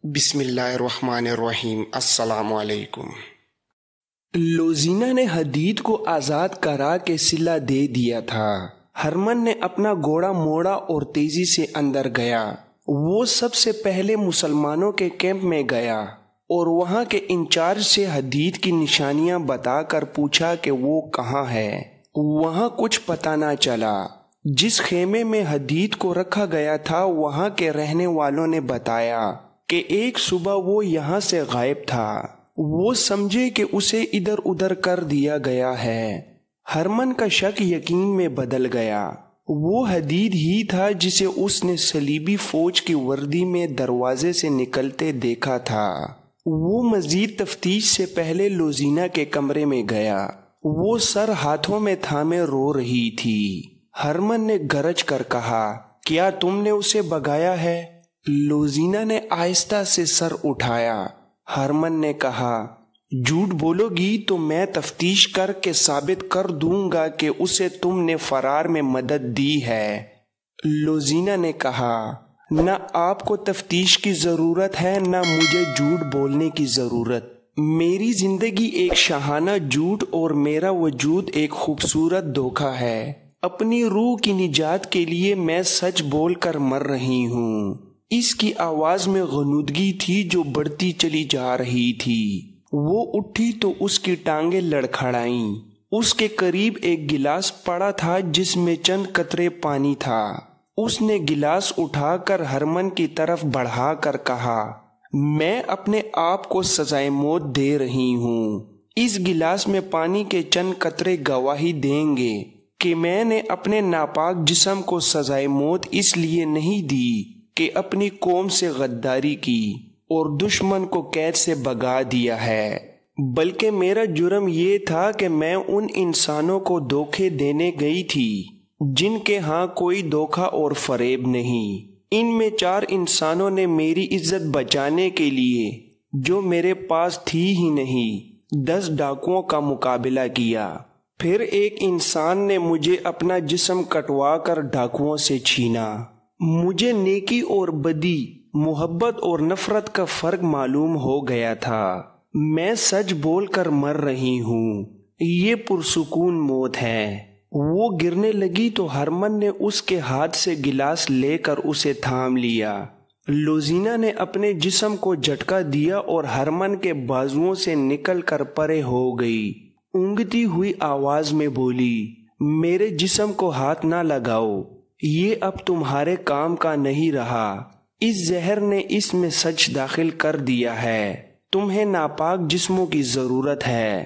بسم اللہ الرحمن الرحیم۔ السلام علیکم۔ لوزینہ نے حدید کو آزاد کرا کے صلہ دے دیا تھا۔ ہرمن نے اپنا گھوڑا موڑا اور تیزی سے اندر گیا۔ وہ سب سے پہلے مسلمانوں کے کیمپ میں گیا اور وہاں کے انچارج سے حدید کی نشانیاں بتا کر پوچھا کہ وہ کہاں ہے۔ وہاں کچھ پتہ نہ چلا۔ جس خیمے میں حدید کو رکھا گیا تھا وہاں کے رہنے والوں نے بتایا کہ ایک صبح وہ یہاں سے غائب تھا۔ وہ سمجھے کہ اسے ادھر ادھر کر دیا گیا ہے۔ ہرمن کا شک یقین میں بدل گیا۔ وہ حدید ہی تھا جسے اس نے صلیبی فوج کی وردی میں دروازے سے نکلتے دیکھا تھا۔ وہ مزید تفتیش سے پہلے لوزینہ کے کمرے میں گیا۔ وہ سر ہاتھوں میں تھامے رو رہی تھی۔ ہرمن نے گرج کر کہا، کیا تم نے اسے بھگایا ہے؟ لوزینہ نے آہستہ سے سر اٹھایا۔ ہرمن نے کہا، جھوٹ بولو گی تو میں تفتیش کر کے ثابت کر دوں گا کہ اسے تم نے فرار میں مدد دی ہے۔ لوزینہ نے کہا، نہ آپ کو تفتیش کی ضرورت ہے نہ مجھے جھوٹ بولنے کی ضرورت۔ میری زندگی ایک شاہانہ جھوٹ اور میرا وجود ایک خوبصورت دھوکہ ہے۔ اپنی روح کی نجات کے لیے میں سچ بول کر مر رہی ہوں۔ اس کی آواز میں غنودگی تھی جو بڑھتی چلی جا رہی تھی۔ وہ اٹھی تو اس کی ٹانگیں لڑکھڑائیں۔ اس کے قریب ایک گلاس پڑا تھا جس میں چند قطرے پانی تھا۔ اس نے گلاس اٹھا کر ہرمن کی طرف بڑھا کر کہا، میں اپنے آپ کو سزائے موت دے رہی ہوں۔ اس گلاس میں پانی کے چند قطرے گواہی دیں گے کہ میں نے اپنے ناپاک جسم کو سزائے موت اس لیے نہیں دی کہ اپنی قوم سے غداری کی اور دشمن کو قید سے بھگا دیا ہے، بلکہ میرا جرم یہ تھا کہ میں ان انسانوں کو دھوکے دینے گئی تھی جن کے ہاں کوئی دھوکہ اور فریب نہیں۔ ان میں 4 انسانوں نے میری عزت بچانے کے لیے جو میرے پاس تھی ہی نہیں 10 ڈاکوؤں کا مقابلہ کیا۔ پھر ایک انسان نے مجھے اپنا جسم کٹوا کر ڈاکوؤں سے چھینا۔ مجھے نیکی اور بدی، محبت اور نفرت کا فرق معلوم ہو گیا تھا۔ میں سچ بول کر مر رہی ہوں۔ یہ پرسکون موت ہے۔ وہ گرنے لگی تو ہرمن نے اس کے ہاتھ سے گلاس لے کر اسے تھام لیا۔ لوزینہ نے اپنے جسم کو جھٹکا دیا اور ہرمن کے بازوؤں سے نکل کر پرے ہو گئی۔ اونگتی ہوئی آواز میں بولی، میرے جسم کو ہاتھ نہ لگاؤ، یہ اب تمہارے کام کا نہیں رہا۔ اس زہر نے اس میں سچ داخل کر دیا ہے۔ تمہیں ناپاک جسموں کی ضرورت ہے۔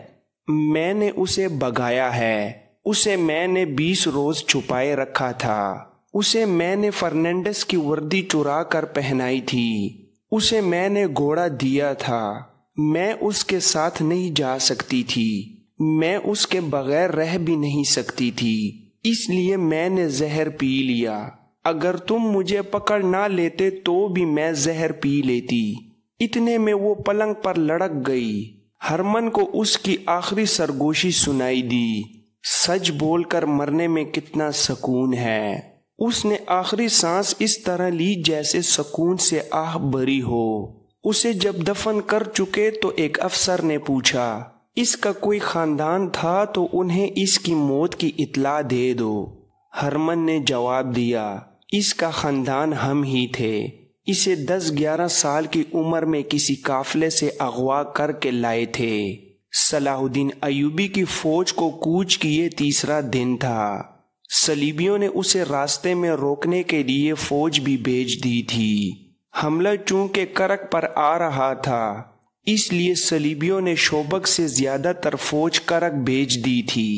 میں نے اسے بھگایا ہے۔ اسے میں نے 20 روز چھپائے رکھا تھا۔ اسے میں نے فرنینڈس کی وردی چرا کر پہنائی تھی۔ اسے میں نے گھوڑا دیا تھا۔ میں اس کے ساتھ نہیں جا سکتی تھی۔ میں اس کے بغیر رہ بھی نہیں سکتی تھی، اس لیے میں نے زہر پی لیا۔ اگر تم مجھے پکڑ نہ لیتے تو بھی میں زہر پی لیتی۔ اتنے میں وہ پلنگ پر لڑک گئی۔ ہرمن کو اس کی آخری سرگوشی سنائی دی، سچ بول کر مرنے میں کتنا سکون ہے۔ اس نے آخری سانس اس طرح لی جیسے سکون سے آہ بھری ہو۔ اسے جب دفن کر چکے تو ایک افسر نے پوچھا، اس کا کوئی خاندان تھا تو انہیں اس کی موت کی اطلاع دے دو۔ ہرمن نے جواب دیا، اس کا خاندان ہم ہی تھے۔ اسے 10-11 سال کی عمر میں کسی قافلے سے اغوا کر کے لائے تھے۔ صلاح الدین ایوبی کی فوج کو کوچ کیے 3را دن تھا۔ صلیبیوں نے اسے راستے میں روکنے کے لیے فوج بھی بھیج دی تھی۔ حملہ چونکہ کرک پر آ رہا تھا اس لیے صلیبیوں نے شوبک سے زیادہ تر فوج کرک بھیج دی تھی۔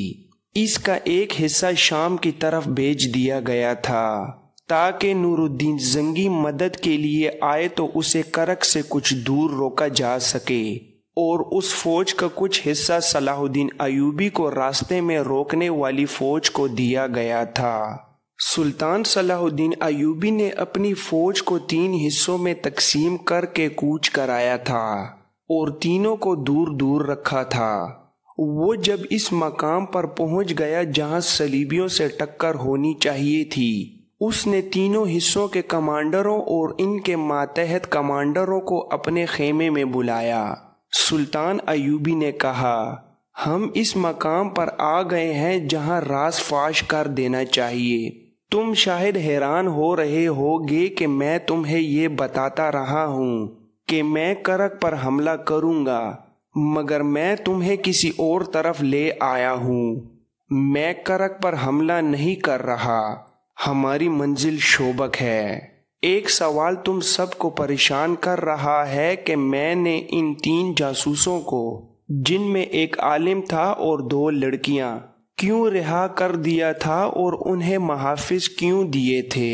اس کا ایک حصہ شام کی طرف بھیج دیا گیا تھا تاکہ نور الدین زنگی مدد کے لیے آئے تو اسے کرک سے کچھ دور روکا جا سکے، اور اس فوج کا کچھ حصہ صلاح الدین ایوبی کو راستے میں روکنے والی فوج کو دیا گیا تھا۔ سلطان صلاح الدین ایوبی نے اپنی فوج کو 3 حصوں میں تقسیم کر کے کوچ کرایا تھا اور تینوں کو دور دور رکھا تھا۔ وہ جب اس مقام پر پہنچ گیا جہاں صلیبیوں سے ٹکر ہونی چاہیے تھی، اس نے تینوں حصوں کے کمانڈروں اور ان کے ماتحت کمانڈروں کو اپنے خیمے میں بلایا۔ سلطان ایوبی نے کہا، ہم اس مقام پر آ گئے ہیں جہاں راز فاش کر دینا چاہیے۔ تم شاید حیران ہو رہے ہوگے کہ میں تمہیں یہ بتاتا رہا ہوں کہ میں کرک پر حملہ کروں گا، مگر میں تمہیں کسی اور طرف لے آیا ہوں۔ میں کرک پر حملہ نہیں کر رہا، ہماری منزل شوبک ہے۔ ایک سوال تم سب کو پریشان کر رہا ہے کہ میں نے ان 3 جاسوسوں کو، جن میں ایک عالم تھا اور 2 لڑکیاں، کیوں رہا کر دیا تھا اور انہیں محافظ کیوں دیے تھے؟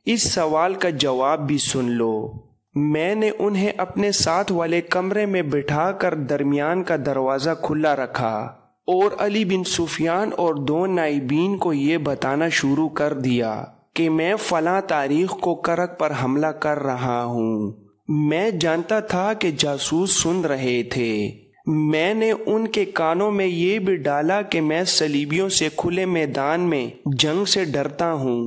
اس سوال کا جواب بھی سن لو۔ میں نے انہیں اپنے ساتھ والے کمرے میں بٹھا کر درمیان کا دروازہ کھلا رکھا اور علی بن سفیان اور 2 نائبین کو یہ بتانا شروع کر دیا کہ میں فلاں تاریخ کو کرک پر حملہ کر رہا ہوں۔ میں جانتا تھا کہ جاسوس سن رہے تھے۔ میں نے ان کے کانوں میں یہ بھی ڈالا کہ میں صلیبیوں سے کھلے میدان میں جنگ سے ڈرتا ہوں۔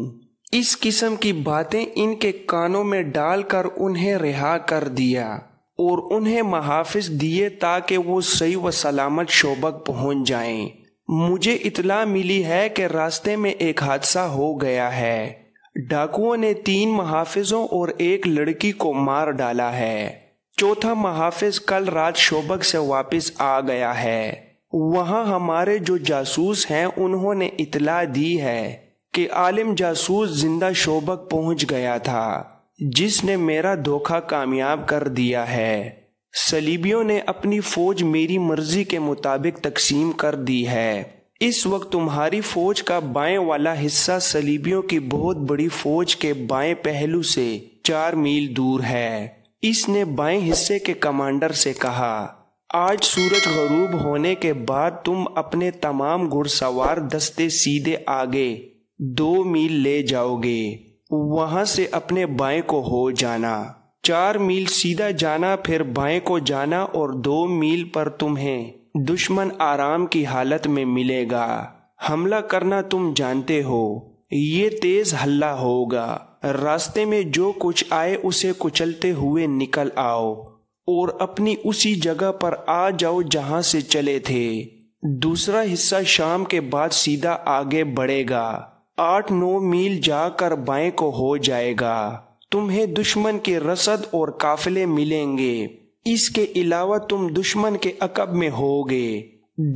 اس قسم کی باتیں ان کے کانوں میں ڈال کر انہیں رہا کر دیا اور انہیں محافظ دیے تاکہ وہ صحیح و سلامت شوبک پہنچ جائیں۔ مجھے اطلاع ملی ہے کہ راستے میں ایک حادثہ ہو گیا ہے۔ ڈاکوؤں نے 3 محافظوں اور 1 لڑکی کو مار ڈالا ہے۔ 4تھا محافظ کل رات شوبک سے واپس آ گیا ہے۔ وہاں ہمارے جو جاسوس ہیں انہوں نے اطلاع دی ہے کہ عالم جاسوس زندہ شوبک پہنچ گیا تھا، جس نے میرا دھوکہ کامیاب کر دیا ہے۔ صلیبیوں نے اپنی فوج میری مرضی کے مطابق تقسیم کر دی ہے۔ اس وقت تمہاری فوج کا بائیں والا حصہ صلیبیوں کی بہت بڑی فوج کے بائیں پہلو سے 4 میل دور ہے۔ اس نے بائیں حصے کے کمانڈر سے کہا، آج سورج غروب ہونے کے بعد تم اپنے تمام گھڑ سوار دستے سیدھے آگے 2 میل لے جاؤ گے، وہاں سے اپنے بائیں کو ہو جانا۔ 4 میل سیدھا جانا، پھر بائیں کو جانا اور 2 میل پر تمہیں دشمن آرام کی حالت میں ملے گا۔ حملہ کرنا تم جانتے ہو، یہ تیز حلہ ہوگا۔ راستے میں جو کچھ آئے اسے کچلتے ہوئے نکل آؤ اور اپنی اسی جگہ پر آ جاؤ جہاں سے چلے تھے۔ دوسرا حصہ شام کے بعد سیدھا آگے بڑھے گا، 8-9 میل جا کر بائیں کو ہو جائے گا۔ تمہیں دشمن کے رسد اور قافلے ملیں گے۔ اس کے علاوہ تم دشمن کے عقب میں ہوگے۔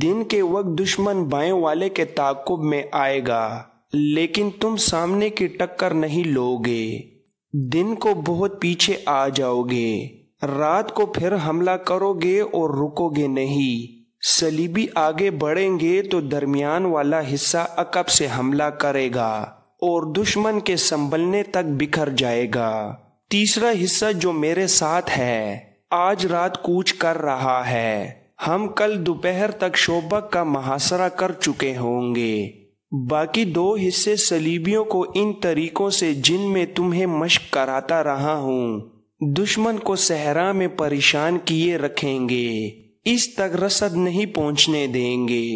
دن کے وقت دشمن بائیں والے کے تعاقب میں آئے گا، لیکن تم سامنے کی ٹکر نہیں لوگے۔ دن کو بہت پیچھے آ جاؤ گے، رات کو پھر حملہ کرو گے اور رکو گے نہیں۔ صلیبی آگے بڑھیں گے تو درمیان والا حصہ عقب سے حملہ کرے گا اور دشمن کے سنبھلنے تک بکھر جائے گا۔ تیسرا حصہ جو میرے ساتھ ہے آج رات کوچ کر رہا ہے۔ ہم کل دوپہر تک شوبک کا محاصرہ کر چکے ہوں گے۔ باقی 2 حصے صلیبیوں کو ان طریقوں سے جن میں تمہیں مشق کراتا رہا ہوں دشمن کو صحرا میں پریشان کیے رکھیں گے، اس تک رسد نہیں پہنچنے دیں گے۔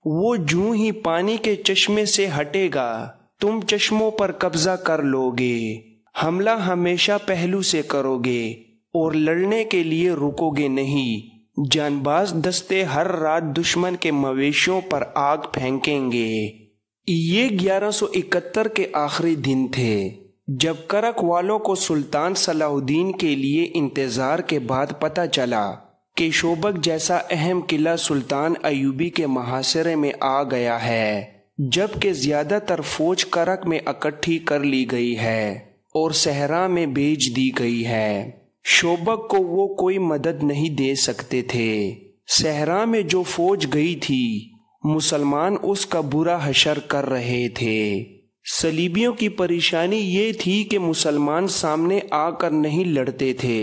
وہ جوں ہی پانی کے چشمے سے ہٹے گا تم چشموں پر قبضہ کر لو گے۔ حملہ ہمیشہ پہلو سے کرو گے اور لڑنے کے لیے رکو گے نہیں۔ جان باز دستے ہر رات دشمن کے مویشیوں پر آگ پھینکیں گے۔ یہ 1171 کے آخری دن تھے جب کرک والوں کو سلطان صلاح الدین کے لیے انتظار کے بعد پتہ چلا کہ شوبک جیسا اہم قلعہ سلطان ایوبی کے محاصرے میں آ گیا ہے، جبکہ زیادہ تر فوج کرک میں اکٹھی کر لی گئی ہے اور صحرا میں بھیج دی گئی ہے۔ شوبک کو وہ کوئی مدد نہیں دے سکتے تھے۔ صحرا میں جو فوج گئی تھی مسلمان اس کا برا حشر کر رہے تھے۔ صلیبیوں کی پریشانی یہ تھی کہ مسلمان سامنے آ کر نہیں لڑتے تھے،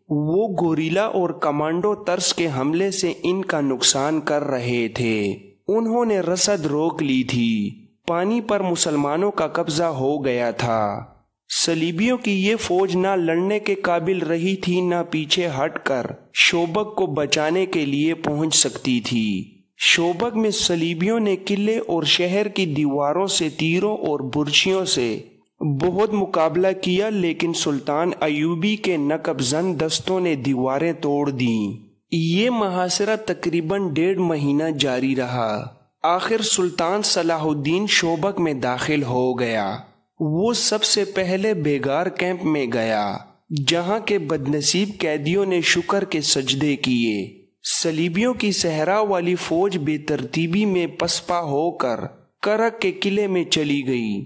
وہ گوریلا اور کمانڈو طرز کے حملے سے ان کا نقصان کر رہے تھے۔ انہوں نے رسد روک لی تھی، پانی پر مسلمانوں کا قبضہ ہو گیا تھا۔ صلیبیوں کی یہ فوج نہ لڑنے کے قابل رہی تھی نہ پیچھے ہٹ کر شوبک کو بچانے کے لیے پہنچ سکتی تھی۔ شوبک میں صلیبیوں نے قلعے اور شہر کی دیواروں سے تیروں اور برچھیوں سے بہت مقابلہ کیا لیکن سلطان ایوبی کے نقب زن دستوں نے دیواریں توڑ دیں۔ یہ محاصرہ تقریباً 1.5 مہینہ جاری رہا۔ آخر سلطان صلاح الدین شوبک میں داخل ہو گیا۔ وہ سب سے پہلے بیگار کیمپ میں گیا، جہاں کے بدنصیب قیدیوں نے شکر کے سجدے کیے۔ صلیبیوں کی صحرا والی فوج بے ترتیبی میں پسپا ہو کر کرک کے قلعے میں چلی گئی۔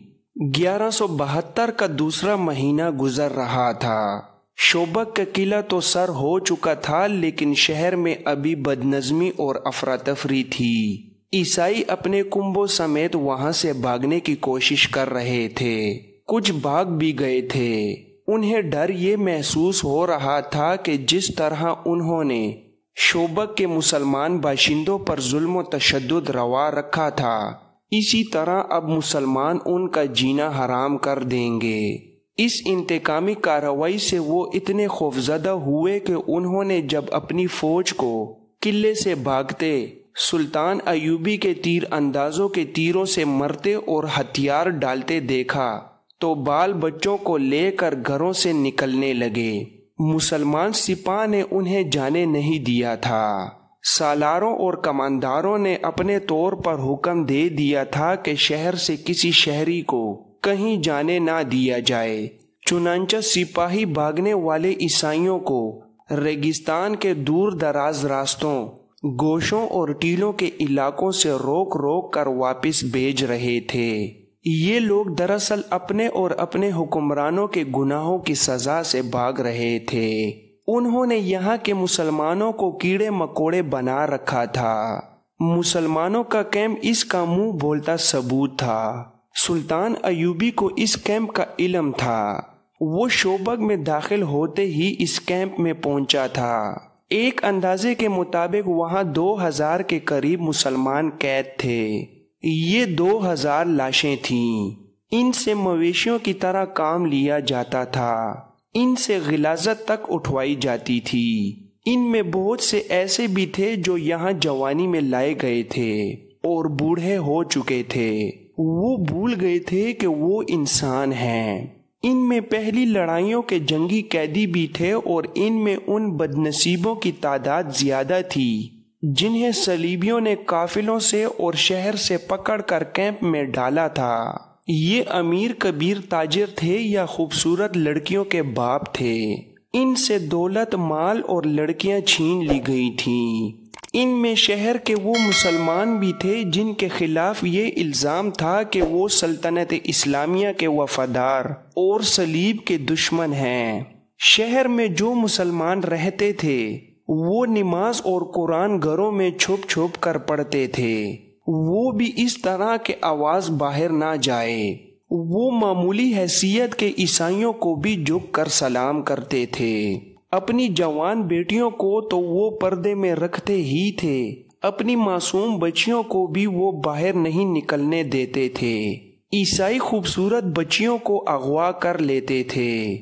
1172 کا دوسرا مہینہ گزر رہا تھا۔ شوبک کا قلعہ تو سر ہو چکا تھا، لیکن شہر میں ابھی بدنظمی اور افراتفری تھی۔ عیسائی اپنے کنبوں سمیت وہاں سے بھاگنے کی کوشش کر رہے تھے، کچھ بھاگ بھی گئے تھے۔ انہیں ڈر یہ محسوس ہو رہا تھا کہ جس طرح انہوں نے شوبک کے مسلمان باشندوں پر ظلم و تشدد روا رکھا تھا، اسی طرح اب مسلمان ان کا جینا حرام کر دیں گے۔ اس انتقامی کارروائی سے وہ اتنے خوفزدہ ہوئے کہ انہوں نے جب اپنی فوج کو قلعے سے بھاگتے سلطان ایوبی کے تیر اندازوں کے تیروں سے مرتے اور ہتھیار ڈالتے دیکھا تو بال بچوں کو لے کر گھروں سے نکلنے لگے۔ مسلمان سپاہ نے انہیں جانے نہیں دیا تھا۔ سالاروں اور کمانداروں نے اپنے طور پر حکم دے دیا تھا کہ شہر سے کسی شہری کو کہیں جانے نہ دیا جائے۔ چنانچہ سپاہی بھاگنے والے عیسائیوں کو ریگستان کے دور دراز راستوں، گوشوں اور ٹیلوں کے علاقوں سے روک روک کر واپس بھیج رہے تھے۔ یہ لوگ دراصل اپنے اور اپنے حکمرانوں کے گناہوں کی سزا سے بھاگ رہے تھے۔ انہوں نے یہاں کے مسلمانوں کو کیڑے مکوڑے بنا رکھا تھا۔ مسلمانوں کا کیمپ اس کا منہ بولتا ثبوت تھا۔ سلطان ایوبی کو اس کیمپ کا علم تھا۔ وہ شوبک میں داخل ہوتے ہی اس کیمپ میں پہنچا تھا۔ ایک اندازے کے مطابق وہاں 2000 کے قریب مسلمان قید تھے۔ یہ 2000 لاشیں تھیں۔ ان سے مویشیوں کی طرح کام لیا جاتا تھا۔ ان سے غلاظت تک اٹھوائی جاتی تھی۔ ان میں بہت سے ایسے بھی تھے جو یہاں جوانی میں لائے گئے تھے اور بوڑھے ہو چکے تھے۔ وہ بھول گئے تھے کہ وہ انسان ہیں۔ ان میں پہلی لڑائیوں کے جنگی قیدی بھی تھے اور ان میں ان بدنصیبوں کی تعداد زیادہ تھی جنہیں صلیبیوں نے قافلوں سے اور شہر سے پکڑ کر کیمپ میں ڈالا تھا۔ یہ امیر کبیر تاجر تھے یا خوبصورت لڑکیوں کے باپ تھے۔ ان سے دولت، مال اور لڑکیاں چھین لی گئی تھیں۔ ان میں شہر کے وہ مسلمان بھی تھے جن کے خلاف یہ الزام تھا کہ وہ سلطنت اسلامیہ کے وفادار اور صلیب کے دشمن ہیں۔ شہر میں جو مسلمان رہتے تھے وہ نماز اور قرآن گھروں میں چھپ چھپ کر پڑھتے تھے۔ وہ بھی اس طرح کہ آواز باہر نہ جائے۔ وہ معمولی حیثیت کے عیسائیوں کو بھی جھک کر سلام کرتے تھے۔ اپنی جوان بیٹیوں کو تو وہ پردے میں رکھتے ہی تھے، اپنی معصوم بچیوں کو بھی وہ باہر نہیں نکلنے دیتے تھے۔ عیسائی خوبصورت بچیوں کو اغوا کر لیتے تھے۔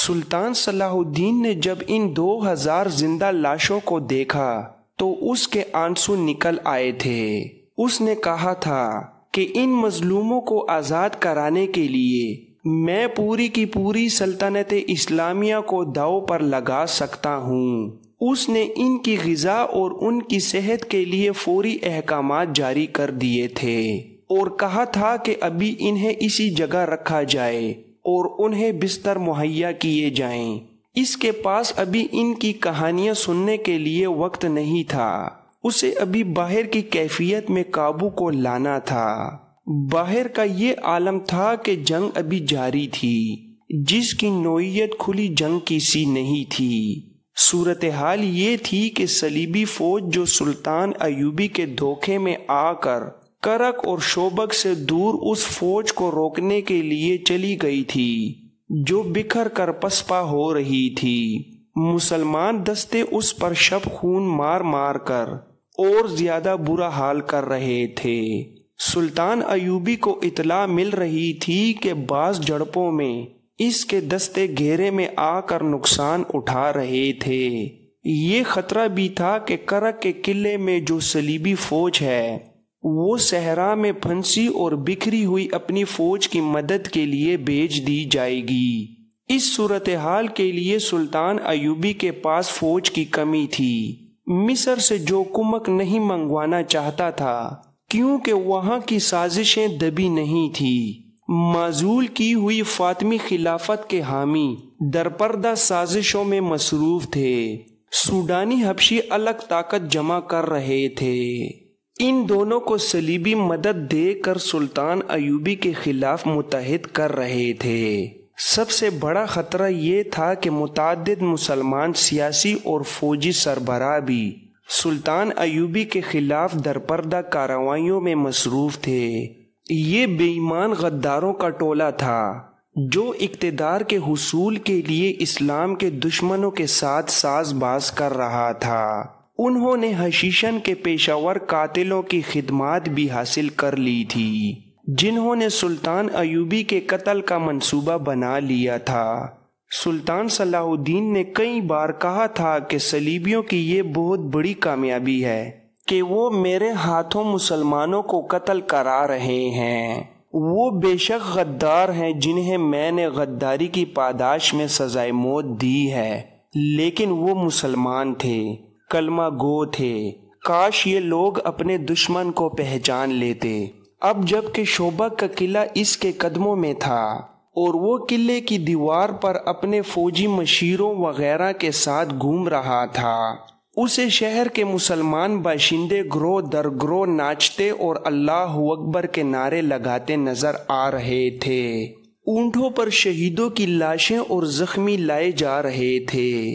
سلطان صلاح الدین نے جب ان 2000 زندہ لاشوں کو دیکھا تو اس کے آنسو نکل آئے تھے۔ اس نے کہا تھا کہ ان مظلوموں کو آزاد کرانے کے لیے میں پوری کی پوری سلطنت اسلامیہ کو داؤ پر لگا سکتا ہوں۔ اس نے ان کی غذا اور ان کی صحت کے لیے فوری احکامات جاری کر دیے تھے اور کہا تھا کہ ابھی انہیں اسی جگہ رکھا جائے اور انہیں بستر مہیا کیے جائیں۔ اس کے پاس ابھی ان کی کہانیاں سننے کے لیے وقت نہیں تھا۔ اسے ابھی باہر کی کیفیت میں قابو کو لانا تھا۔ باہر کا یہ عالم تھا کہ جنگ ابھی جاری تھی، جس کی نوعیت کھلی جنگ کی سی نہیں تھی۔ صورتحال یہ تھی کہ صلیبی فوج جو سلطان ایوبی کے دھوکے میں آ کر کرک اور شوبک سے دور اس فوج کو روکنے کے لیے چلی گئی تھی جو بکھر کر پسپا ہو رہی تھی۔ مسلمان دستے اس پر شب خون مار مار کر اور زیادہ برا حال کر رہے تھے۔ سلطان ایوبی کو اطلاع مل رہی تھی کہ بعض جھڑپوں میں اس کے دستے گھیرے میں آ کر نقصان اٹھا رہے تھے۔ یہ خطرہ بھی تھا کہ کرک کے قلعے میں جو صلیبی فوج ہے وہ صحرا میں پھنسی اور بکھری ہوئی اپنی فوج کی مدد کے لیے بھیج دی جائے گی۔ اس صورتحال کے لیے سلطان ایوبی کے پاس فوج کی کمی تھی۔ مصر سے جو کمک نہیں منگوانا چاہتا تھا کیونکہ وہاں کی سازشیں دبی نہیں تھی۔ معزول کی ہوئی فاطمی خلافت کے حامی درپردہ سازشوں میں مصروف تھے۔ سوڈانی حبشی الگ طاقت جمع کر رہے تھے۔ ان دونوں کو صلیبی مدد دے کر سلطان ایوبی کے خلاف متحد کر رہے تھے۔ سب سے بڑا خطرہ یہ تھا کہ متعدد مسلمان سیاسی اور فوجی سربراہ بھی سلطان ایوبی کے خلاف درپردہ کارروائیوں میں مصروف تھے۔ یہ بے ایمان غداروں کا ٹولہ تھا جو اقتدار کے حصول کے لیے اسلام کے دشمنوں کے ساتھ ساز باز کر رہا تھا۔ انہوں نے حشیشن کے پیشہ ور قاتلوں کی خدمات بھی حاصل کر لی تھی جنہوں نے سلطان ایوبی کے قتل کا منصوبہ بنا لیا تھا۔ سلطان صلاح الدین نے کئی بار کہا تھا کہ صلیبیوں کی یہ بہت بڑی کامیابی ہے کہ وہ میرے ہاتھوں مسلمانوں کو قتل کرا رہے ہیں۔ وہ بے شک غدار ہیں جنہیں میں نے غداری کی پاداش میں سزائے موت دی ہے، لیکن وہ مسلمان تھے، کلمہ گو تھے۔ کاش یہ لوگ اپنے دشمن کو پہچان لیتے۔ اب جب کہ شعبہ کا قلعہ اس کے قدموں میں تھا اور وہ قلعے کی دیوار پر اپنے فوجی مشیروں وغیرہ کے ساتھ گھوم رہا تھا، اسے شہر کے مسلمان باشندے گروہ در گروہ ناچتے اور اللہ اکبر کے نعرے لگاتے نظر آ رہے تھے۔ اونٹوں پر شہیدوں کی لاشیں اور زخمی لائے جا رہے تھے۔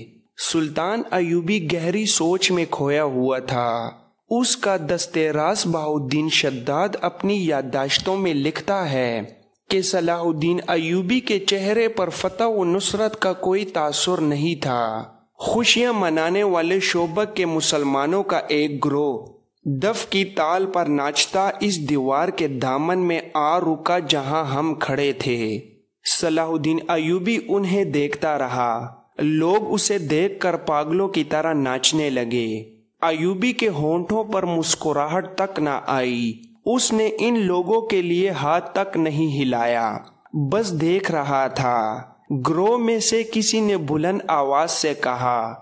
سلطان ایوبی گہری سوچ میں کھویا ہوا تھا۔ اس کا دستے راست بہاؤالدین شداد اپنی یادداشتوں میں لکھتا ہے کہ صلاح الدین ایوبی کے چہرے پر فتح و نصرت کا کوئی تاثر نہیں تھا۔ خوشیاں منانے والے شعبہ کے مسلمانوں کا ایک گروہ دف کی تال پر ناچتا اس دیوار کے دامن میں آ رکا جہاں ہم کھڑے تھے۔ صلاح الدین ایوبی انہیں دیکھتا رہا۔ لوگ اسے دیکھ کر پاگلوں کی طرح ناچنے لگے۔ ایوبی کے ہونٹوں پر مسکراہٹ تک نہ آئی۔ اس نے ان لوگوں کے لیے ہاتھ تک نہیں ہلایا، بس دیکھ رہا تھا۔ گروہ میں سے کسی نے بلند آواز سے کہا،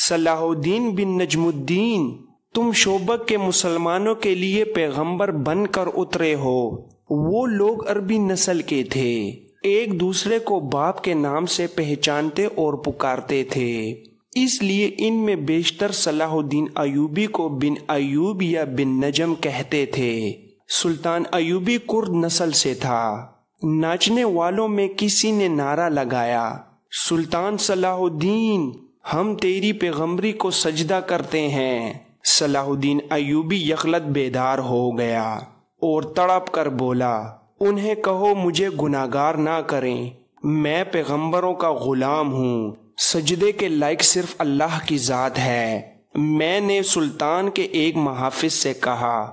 صلاح الدین بن نجم الدین، تم شعبہ کے مسلمانوں کے لیے پیغمبر بن کر اترے ہو۔ وہ لوگ عربی نسل کے تھے، ایک دوسرے کو باپ کے نام سے پہچانتے اور پکارتے تھے، اس لیے ان میں بیشتر صلاح الدین ایوبی کو بن ایوب یا بن نجم کہتے تھے۔ سلطان ایوبی کرد نسل سے تھا۔ ناچنے والوں میں کسی نے نعرہ لگایا، سلطان صلاح الدین، ہم تیری پیغمبری کو سجدہ کرتے ہیں۔ صلاح الدین ایوبی یکلت بیدار ہو گیا اور تڑپ کر بولا، انہیں کہو مجھے گناہگار نہ کریں، میں پیغمبروں کا غلام ہوں، سجدے کے لائق صرف اللہ کی ذات ہے۔ میں نے سلطان کے ایک محافظ سے کہا،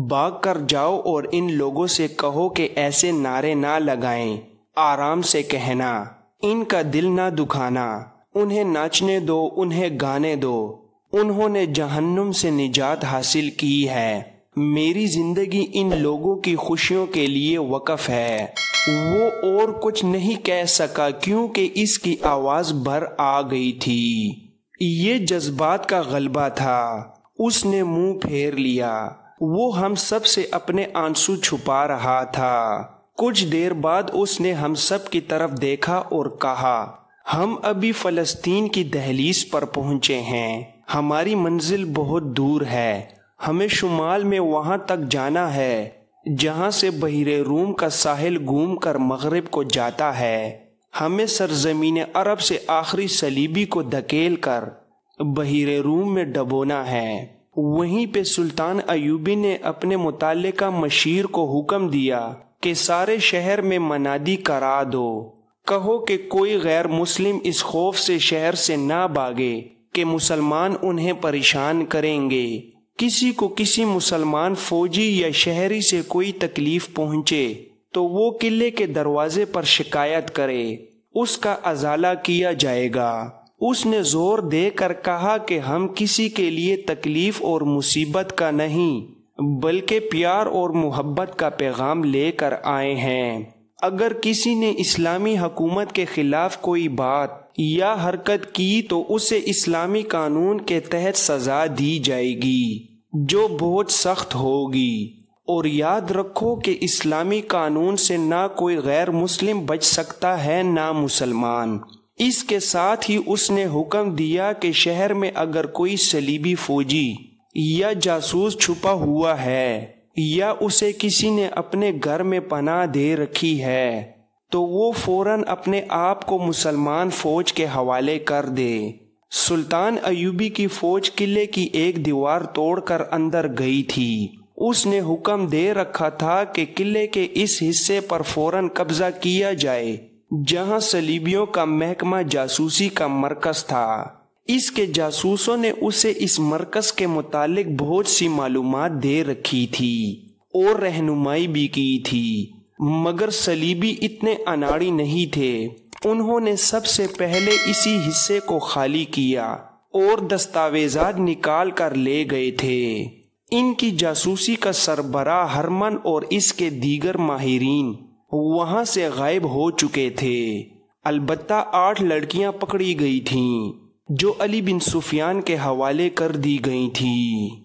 بھاگ کر جاؤ اور ان لوگوں سے کہو کہ ایسے نعرے نہ لگائیں، آرام سے کہنا، ان کا دل نہ دکھانا، انہیں ناچنے دو، انہیں گانے دو، انہوں نے جہنم سے نجات حاصل کی ہے، میری زندگی ان لوگوں کی خوشیوں کے لیے وقف ہے۔ وہ اور کچھ نہیں کہہ سکا کیونکہ اس کی آواز بھر آ گئی تھی۔ یہ جذبات کا غلبہ تھا۔ اس نے منہ پھیر لیا۔ وہ ہم سب سے اپنے آنسو چھپا رہا تھا۔ کچھ دیر بعد اس نے ہم سب کی طرف دیکھا اور کہا، ہم ابھی فلسطین کی دہلیز پر پہنچے ہیں، ہماری منزل بہت دور ہے، ہمیں شمال میں وہاں تک جانا ہے جہاں سے بحیر روم کا ساحل گھوم کر مغرب کو جاتا ہے، ہمیں سرزمین عرب سے آخری صلیبی کو دھکیل کر بحیر روم میں ڈبونا ہے۔ وہیں پہ سلطان ایوبی نے اپنے متعلقہ مشیر کو حکم دیا کہ سارے شہر میں منادی کرا دو، کہو کہ کوئی غیر مسلم اس خوف سے شہر سے نہ بھاگے کہ مسلمان انہیں پریشان کریں گے۔ کسی کو کسی مسلمان فوجی یا شہری سے کوئی تکلیف پہنچے تو وہ قلعے کے دروازے پر شکایت کرے، اس کا ازالہ کیا جائے گا۔ اس نے زور دے کر کہا کہ ہم کسی کے لیے تکلیف اور مصیبت کا نہیں بلکہ پیار اور محبت کا پیغام لے کر آئے ہیں۔ اگر کسی نے اسلامی حکومت کے خلاف کوئی بات یا حرکت کی تو اسے اسلامی قانون کے تحت سزا دی جائے گی جو بہت سخت ہوگی، اور یاد رکھو کہ اسلامی قانون سے نہ کوئی غیر مسلم بچ سکتا ہے نہ مسلمان۔ اس کے ساتھ ہی اس نے حکم دیا کہ شہر میں اگر کوئی صلیبی فوجی یا جاسوس چھپا ہوا ہے یا اسے کسی نے اپنے گھر میں پناہ دے رکھی ہے تو وہ فوراً اپنے آپ کو مسلمان فوج کے حوالے کر دے۔ سلطان ایوبی کی فوج قلعے کی ایک دیوار توڑ کر اندر گئی تھی۔ اس نے حکم دے رکھا تھا کہ قلعے کے اس حصے پر فوراً قبضہ کیا جائے جہاں صلیبیوں کا محکمہ جاسوسی کا مرکز تھا۔ اس کے جاسوسوں نے اسے اس مرکز کے متعلق بہت سی معلومات دے رکھی تھی اور رہنمائی بھی کی تھی، مگر صلیبی اتنے اناڑی نہیں تھے۔ انہوں نے سب سے پہلے اسی حصے کو خالی کیا اور دستاویزات نکال کر لے گئے تھے۔ ان کی جاسوسی کا سربراہ ہرمن اور اس کے دیگر ماہرین وہاں سے غائب ہو چکے تھے۔ البتہ 8 لڑکیاں پکڑی گئی تھیں جو علی بن سفیان کے حوالے کر دی گئی تھیں۔